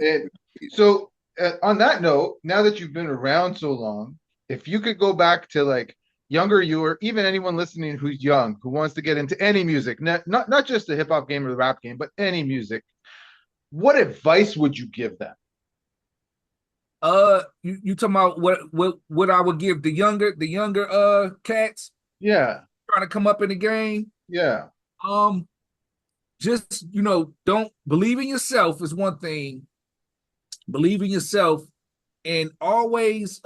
And so, on that note, now that you've been around so long, if you could go back to like younger you, or even anyone listening who's young, who wants to get into any music, not just the hip hop game or the rap game, but any music, what advice would you give them? You talking about what I would give the younger cats Yeah, trying to come up in the game? yeah, Um, just don't believe in yourself is one thing. Believe in yourself and always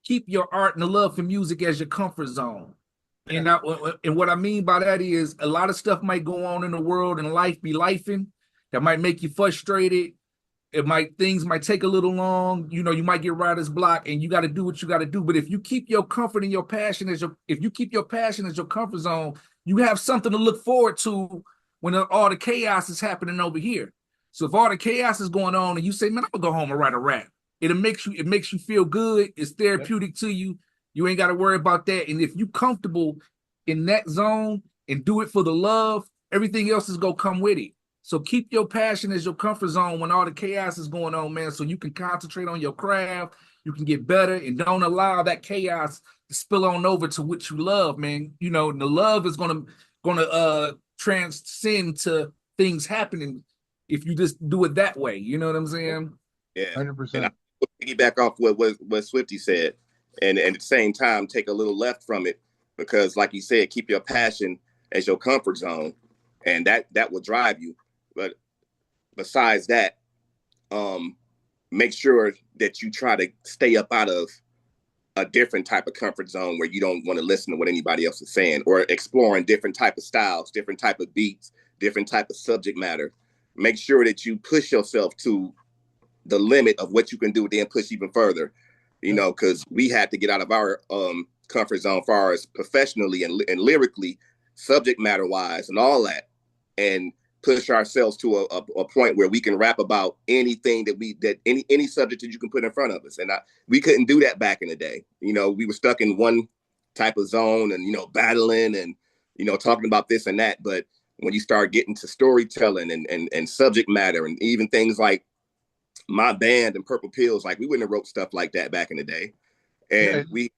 keep your art and the love for music as your comfort zone. yeah, And what I mean by that is a lot of stuff might go on in the world and life be lifing that might make you frustrated. Things might take a little long. You might get writer's block, and you got to do what you got to do. But if you keep your comfort and your passion as your if you keep your passion as your comfort zone, you have something to look forward to when all the chaos is happening over here. So if all the chaos is going on, and you say, "Man, I'm gonna go home and write a rap," it makes you feel good. It's yep, therapeutic to you. You ain't got to worry about that. And if you comfortable in that zone and do it for the love, everything else is gonna come with it. So keep your passion as your comfort zone when all the chaos is going on, man, so you can concentrate on your craft, you can get better, and don't allow that chaos to spill on over to what you love, man. The love is gonna transcend to things happening if you just do it that way. You know what I'm saying? Yeah, one hundred and I percent. piggyback off what Swifty said, and at the same time take a little left from it because, like you said, keep your passion as your comfort zone, and that will drive you. But besides that, um, make sure that you try to stay up out of a different type of comfort zone where you don't want to listen to what anybody else is saying, or exploring different type of styles, different type of beats, different type of subject matter. Make sure that you push yourself to the limit of what you can do, then push even further. Yep. Because we had to get out of our comfort zone, as far as professionally and lyrically, subject matter wise, and all that, and push ourselves to a point where we can rap about anything that any subject that you can put in front of us. And we couldn't do that back in the day. We were stuck in one type of zone, and battling and talking about this and that. But when you start getting to storytelling and subject matter, and even things like my band and Purple Pills, like we wouldn't have wrote stuff like that back in the day. Yeah, And we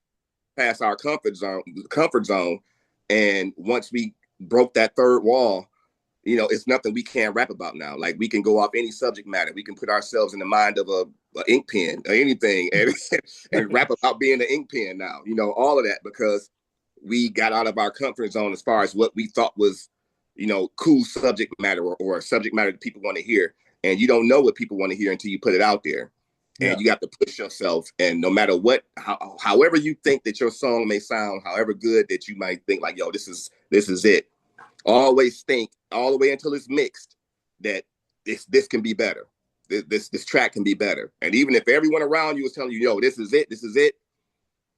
passed our comfort zone. And once we broke that third wall, it's nothing we can't rap about now. Like we can go off any subject matter. We can put ourselves in the mind of a ink pen or anything, and rap about being an ink pen now. All of that because we got out of our comfort zone as far as what we thought was, cool subject matter, or subject matter that people want to hear. And you don't know what people want to hear until you put it out there. yeah, And you have to push yourself. And no matter what, however you think that your song may sound, however good that you might think like, yo, this is it. Always think all the way until it's mixed that this can be better. This track can be better. And even if everyone around you is telling you, yo, this is it,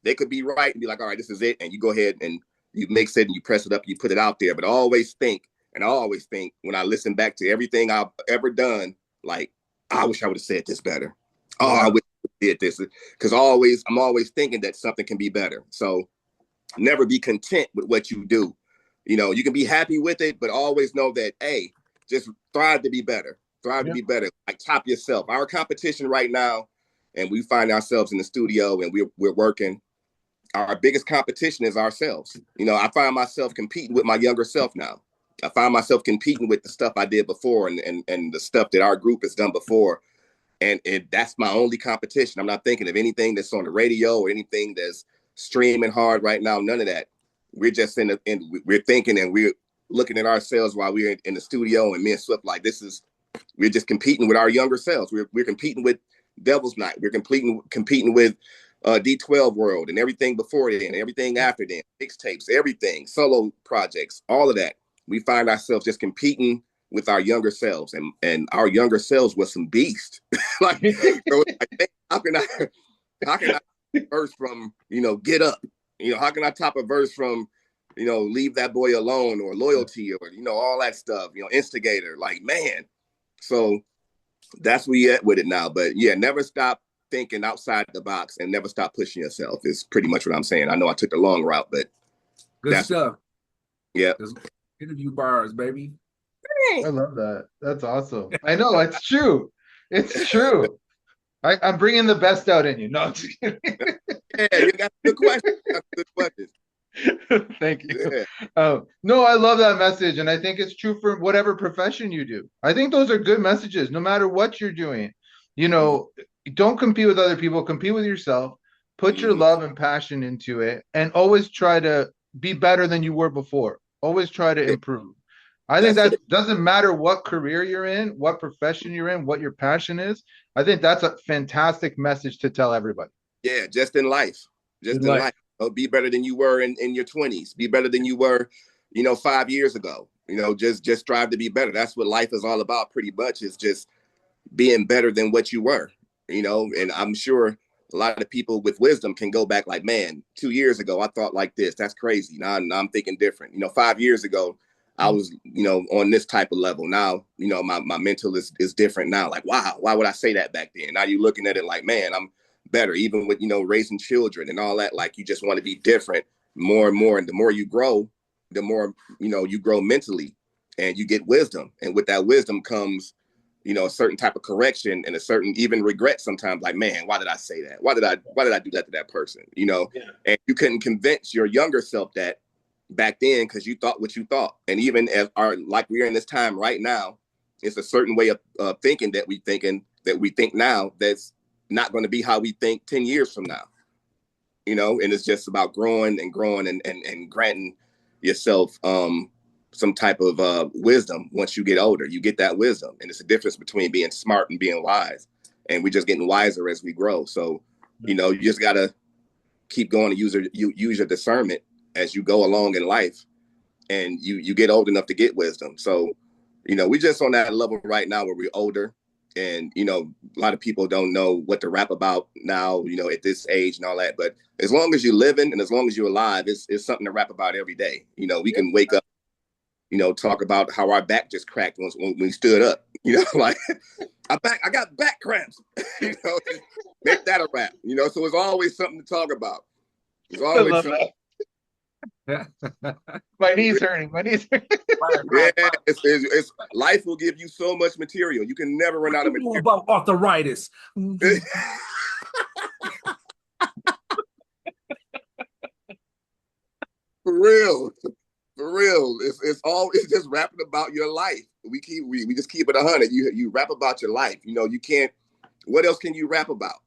they could be right and be like, all right, this is it. And you go ahead and you mix it and you press it up, and you put it out there. But always think, and I always think when I listen back to everything I've ever done, like, I wish I would have said this better. Oh, I yeah, wish I did this. Because I'm always thinking that something can be better. So never be content with what you do. You can be happy with it, but always know that, hey, just strive to be better. Strive to yeah. be better. Like top yourself. Our competition right now, and we find ourselves in the studio and we're working. Our biggest competition is ourselves. I find myself competing with my younger self now. I find myself competing with the stuff I did before, and the stuff that our group has done before. And that's my only competition. I'm not thinking of anything that's on the radio or anything that's streaming hard right now. None of that. We're just we're thinking, and we're looking at ourselves while we're in the studio, and me and Swift, like, we're just competing with our younger selves. We're competing with Devil's Night. We're competing with D12 World and everything before then, everything after then, mixtapes, everything, solo projects, all of that. We find ourselves just competing with our younger selves, and our younger selves was some beast. Like, so how can I verse from get up? How can I top a verse from leave that boy alone, or loyalty, or all that stuff? Instigator, like, man. So that's where you at with it now. But yeah, never stop thinking outside the box and never stop pushing yourself is pretty much what I'm saying. I know I took the long route, but Good that's stuff. yeah. There's interview bars, baby. I love that. That's awesome. I know it's true. It's true. I'm bringing the best out in you. No, I'm just kidding. Yeah, you got good questions. You got good questions. Thank you. Yeah. No, I love that message, and I think it's true for whatever profession you do. I think those are good messages, no matter what you're doing. You know, don't compete with other people, compete with yourself, put your Mm-hmm. love and passion into it, and always try to be better than you were before. Always try to Yeah, improve. I think that's that it. doesn't matter what career you're in, what profession you're in, what your passion is. I think that's a fantastic message to tell everybody. Yeah, just in life. Just Good in life. life. Be better than you were in your 20s. Be better than you were, 5 years ago. Just strive to be better. That's what life is all about, pretty much, is just being better than what you were, and I'm sure a lot of people with wisdom can go back like, man, 2 years ago, I thought like this. That's crazy. Now I'm thinking different. 5 years ago, I was, on this type of level. Now, my mental is different now. Like, wow, why would I say that back then? Now you're looking at it like, man, I'm better, even with, raising children and all that. Like, you just want to be different more and more. And the more you grow, the more, you grow mentally and you get wisdom. And with that wisdom comes, a certain type of correction and a certain even regret sometimes, like, man, why did I say that? Why did I do that to that person? Yeah. And you couldn't convince your younger self that back then because you thought what you thought. And even as like we're in this time right now, it's a certain way of thinking that we think now that's not going to be how we think 10 years from now. And it's just about growing and growing and granting yourself some type of wisdom. Once you get older, you get that wisdom, and it's a difference between being smart and being wise, and we're just getting wiser as we grow. So you just got to keep going to use your discernment as you go along in life, and you get old enough to get wisdom. So we just on that level right now where we're older, and a lot of people don't know what to rap about now, at this age and all that. But as long as you're living and as long as you're alive, it's something to rap about every day. We can wake up, talk about how our back just cracked when we stood up. Like, I got back cramps. Make that a rap. So it's always something to talk about. It's I always love something. that. My knees hurting. My knees hurting. Yeah, it's life will give you so much material. You can never run out of material. About arthritis. For real. For real. It's just rapping about your life. We just keep it 100. You rap about your life. You can't, what else can you rap about?